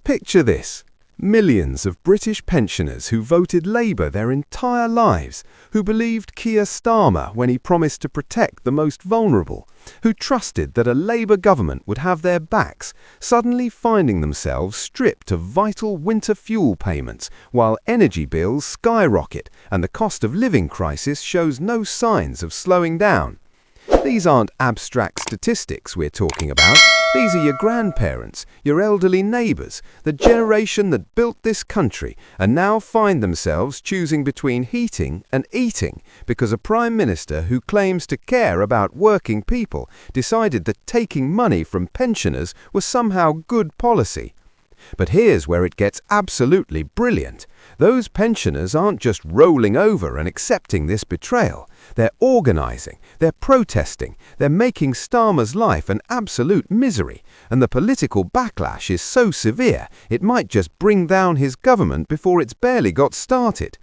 Picture this. Millions of British pensioners who voted Labour their entire lives, who believed Keir Starmer when he promised to protect the most vulnerable, who trusted that a Labour government would have their backs, suddenly finding themselves stripped of vital winter fuel payments while energy bills skyrocket and the cost of living crisis shows no signs of slowing down. These aren't abstract statistics we're talking about. These are your grandparents, your elderly neighbours, the generation that built this country and now find themselves choosing between heating and eating because a Prime Minister who claims to care about working people decided that taking money from pensioners was somehow good policy. But here's where it gets absolutely brilliant. Those pensioners aren't just rolling over and accepting this betrayal. They're organising, they're protesting, they're making Starmer's life an absolute misery, and the political backlash is so severe it might just bring down his government before it's barely got started.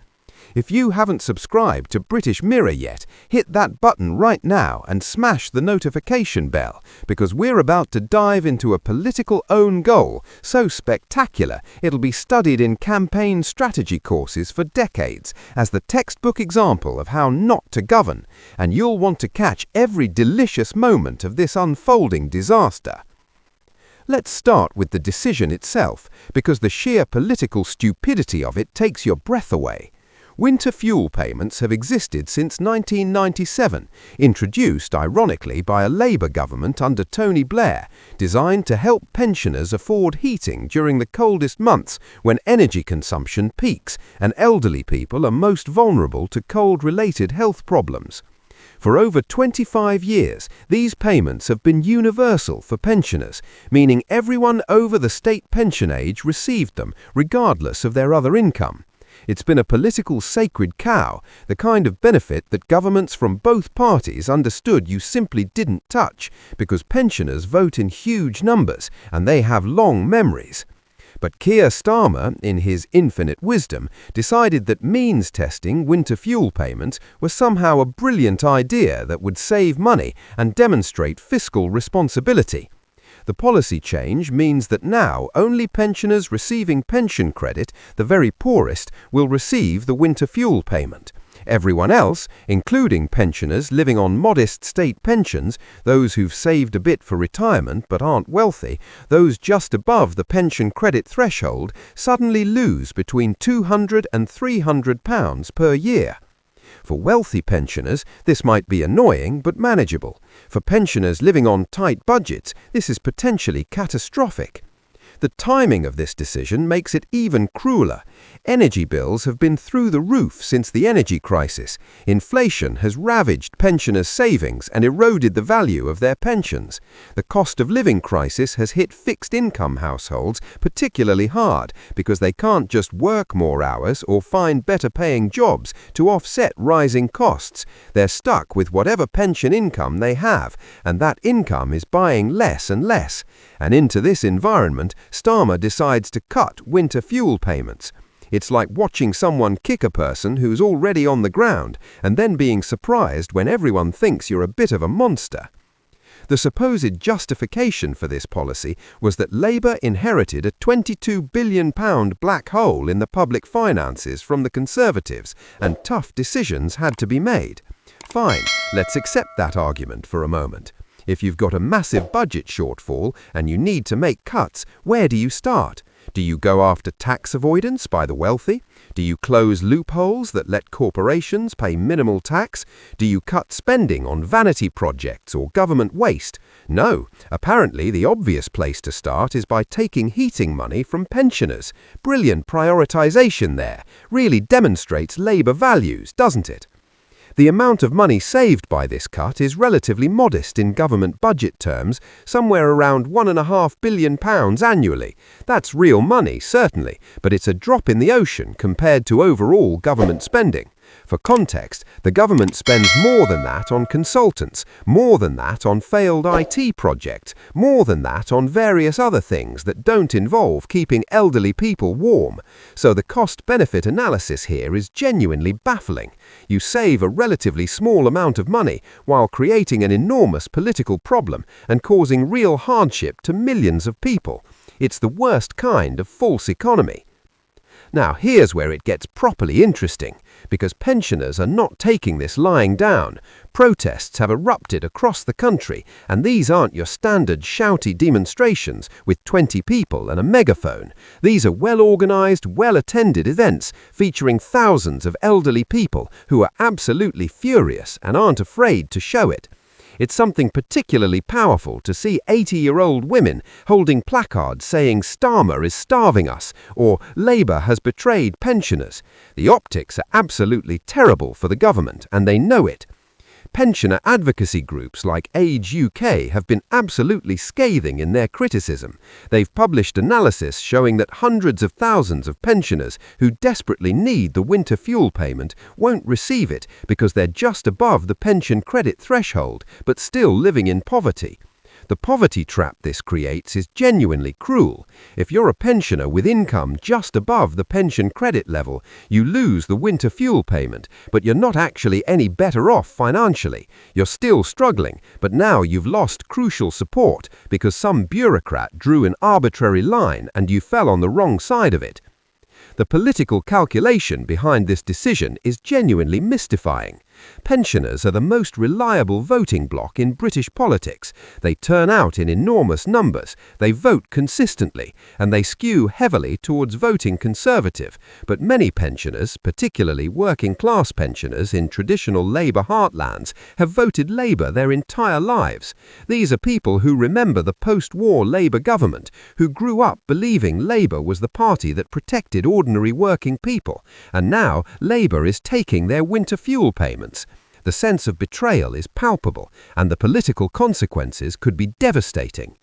If you haven't subscribed to British Mirror yet, hit that button right now and smash the notification bell, because we're about to dive into a political own goal so spectacular it'll be studied in campaign strategy courses for decades as the textbook example of how not to govern, and you'll want to catch every delicious moment of this unfolding disaster. Let's start with the decision itself, because the sheer political stupidity of it takes your breath away. Winter fuel payments have existed since 1997, introduced ironically by a Labour government under Tony Blair, designed to help pensioners afford heating during the coldest months when energy consumption peaks and elderly people are most vulnerable to cold-related health problems. For over 25 years, these payments have been universal for pensioners, meaning everyone over the state pension age received them, regardless of their other income. It's been a political sacred cow, the kind of benefit that governments from both parties understood you simply didn't touch, because pensioners vote in huge numbers and they have long memories. But Keir Starmer, in his infinite wisdom, decided that means testing winter fuel payments was somehow a brilliant idea that would save money and demonstrate fiscal responsibility. The policy change means that now only pensioners receiving pension credit, the very poorest, will receive the winter fuel payment. Everyone else, including pensioners living on modest state pensions, those who've saved a bit for retirement but aren't wealthy, those just above the pension credit threshold, suddenly lose between £200 and £300 per year. For wealthy pensioners, this might be annoying but manageable. For pensioners living on tight budgets, this is potentially catastrophic. The timing of this decision makes it even crueler. Energy bills have been through the roof since the energy crisis. Inflation has ravaged pensioners' savings and eroded the value of their pensions. The cost of living crisis has hit fixed-income households particularly hard because they can't just work more hours or find better-paying jobs to offset rising costs. They're stuck with whatever pension income they have, and that income is buying less and less. And into this environment, Starmer decides to cut winter fuel payments. It's like watching someone kick a person who's already on the ground and then being surprised when everyone thinks you're a bit of a monster. The supposed justification for this policy was that Labour inherited a £22 billion black hole in the public finances from the Conservatives and tough decisions had to be made. Fine, let's accept that argument for a moment. If you've got a massive budget shortfall and you need to make cuts, where do you start? Do you go after tax avoidance by the wealthy? Do you close loopholes that let corporations pay minimal tax? Do you cut spending on vanity projects or government waste? No, apparently the obvious place to start is by taking heating money from pensioners. Brilliant prioritisation there. Really demonstrates Labour values, doesn't it? The amount of money saved by this cut is relatively modest in government budget terms, somewhere around £1.5 billion annually. That's real money, certainly, but it's a drop in the ocean compared to overall government spending. For context, the government spends more than that on consultants, more than that on failed IT projects, more than that on various other things that don't involve keeping elderly people warm. So the cost-benefit analysis here is genuinely baffling. You save a relatively small amount of money while creating an enormous political problem and causing real hardship to millions of people. It's the worst kind of false economy. Now, here's where it gets properly interesting, because pensioners are not taking this lying down. Protests have erupted across the country, and these aren't your standard shouty demonstrations with 20 people and a megaphone. These are well-organized, well-attended events featuring thousands of elderly people who are absolutely furious and aren't afraid to show it. It's something particularly powerful to see 80-year-old women holding placards saying Starmer is starving us or Labour has betrayed pensioners. The optics are absolutely terrible for the government, and they know it. Pensioner advocacy groups like Age UK have been absolutely scathing in their criticism. They've published analysis showing that hundreds of thousands of pensioners who desperately need the winter fuel payment won't receive it because they're just above the pension credit threshold but still living in poverty. The poverty trap this creates is genuinely cruel. If you're a pensioner with income just above the pension credit level, you lose the winter fuel payment, but you're not actually any better off financially. You're still struggling, but now you've lost crucial support because some bureaucrat drew an arbitrary line and you fell on the wrong side of it. The political calculation behind this decision is genuinely mystifying. Pensioners are the most reliable voting bloc in British politics. They turn out in enormous numbers, they vote consistently, and they skew heavily towards voting Conservative. But many pensioners, particularly working-class pensioners in traditional Labour heartlands, have voted Labour their entire lives. These are people who remember the post-war Labour government, who grew up believing Labour was the party that protected ordinary working people, and now Labour is taking their winter fuel payments. The sense of betrayal is palpable, and the political consequences could be devastating.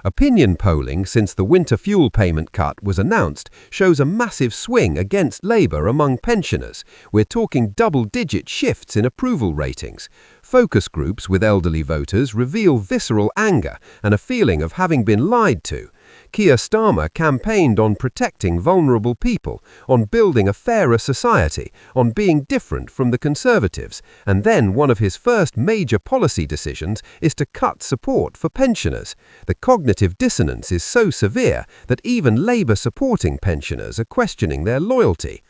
Opinion polling since the winter fuel payment cut was announced shows a massive swing against Labour among pensioners. We're talking double-digit shifts in approval ratings. Focus groups with elderly voters reveal visceral anger and a feeling of having been lied to. Keir Starmer campaigned on protecting vulnerable people, on building a fairer society, on being different from the Conservatives, and then one of his first major policy decisions is to cut support for pensioners. The cognitive dissonance is so severe that even Labour-supporting pensioners are questioning their loyalty.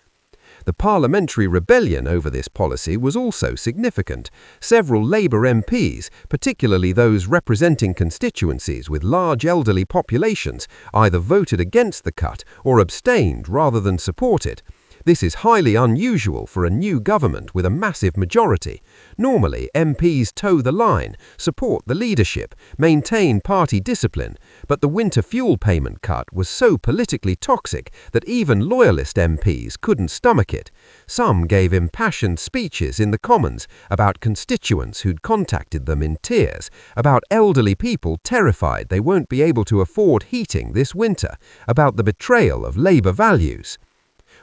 The parliamentary rebellion over this policy was also significant. Several Labour MPs, particularly those representing constituencies with large elderly populations, either voted against the cut or abstained rather than support it. This is highly unusual for a new government with a massive majority. Normally, MPs toe the line, support the leadership, maintain party discipline, but the winter fuel payment cut was so politically toxic that even loyalist MPs couldn't stomach it. Some gave impassioned speeches in the Commons about constituents who'd contacted them in tears, about elderly people terrified they won't be able to afford heating this winter, about the betrayal of Labour values.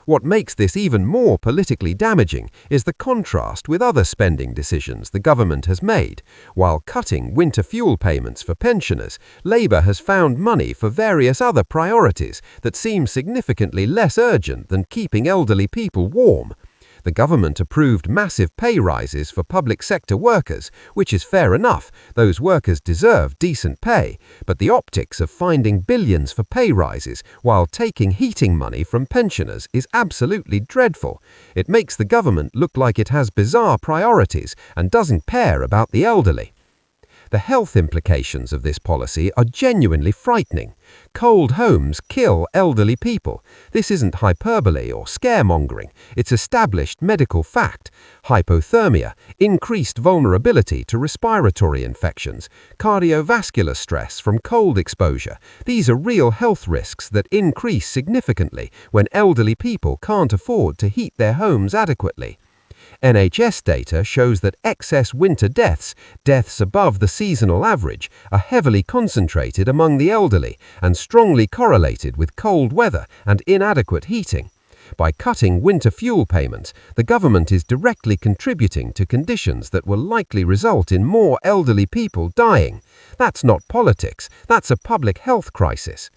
What makes this even more politically damaging is the contrast with other spending decisions the government has made. While cutting winter fuel payments for pensioners, Labour has found money for various other priorities that seem significantly less urgent than keeping elderly people warm. The government approved massive pay rises for public sector workers, which is fair enough. Those workers deserve decent pay, but the optics of finding billions for pay rises while taking heating money from pensioners is absolutely dreadful. It makes the government look like it has bizarre priorities and doesn't care about the elderly. The health implications of this policy are genuinely frightening. Cold homes kill elderly people. This isn't hyperbole or scaremongering. It's established medical fact. Hypothermia, increased vulnerability to respiratory infections, cardiovascular stress from cold exposure. These are real health risks that increase significantly when elderly people can't afford to heat their homes adequately. NHS data shows that excess winter deaths above the seasonal average, are heavily concentrated among the elderly and strongly correlated with cold weather and inadequate heating. By cutting winter fuel payments, the government is directly contributing to conditions that will likely result in more elderly people dying. That's not politics, that's a public health crisis.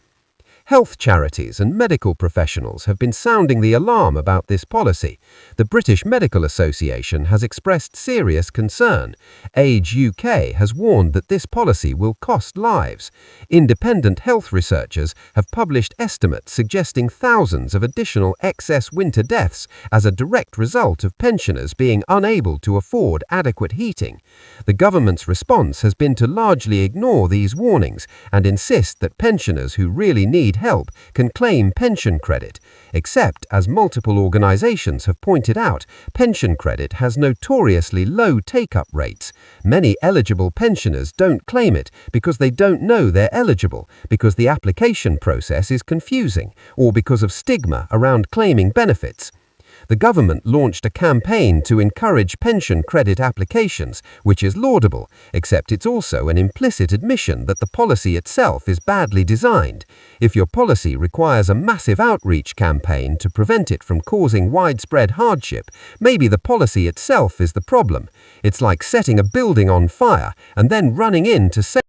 Health charities and medical professionals have been sounding the alarm about this policy. The British Medical Association has expressed serious concern. Age UK has warned that this policy will cost lives. Independent health researchers have published estimates suggesting thousands of additional excess winter deaths as a direct result of pensioners being unable to afford adequate heating. The government's response has been to largely ignore these warnings and insist that pensioners who really need help can claim pension credit. Except, as multiple organisations have pointed out, pension credit has notoriously low take-up rates. Many eligible pensioners don't claim it because they don't know they're eligible, because the application process is confusing, or because of stigma around claiming benefits. The government launched a campaign to encourage pension credit applications, which is laudable, except it's also an implicit admission that the policy itself is badly designed. If your policy requires a massive outreach campaign to prevent it from causing widespread hardship, maybe the policy itself is the problem. It's like setting a building on fire and then running in to save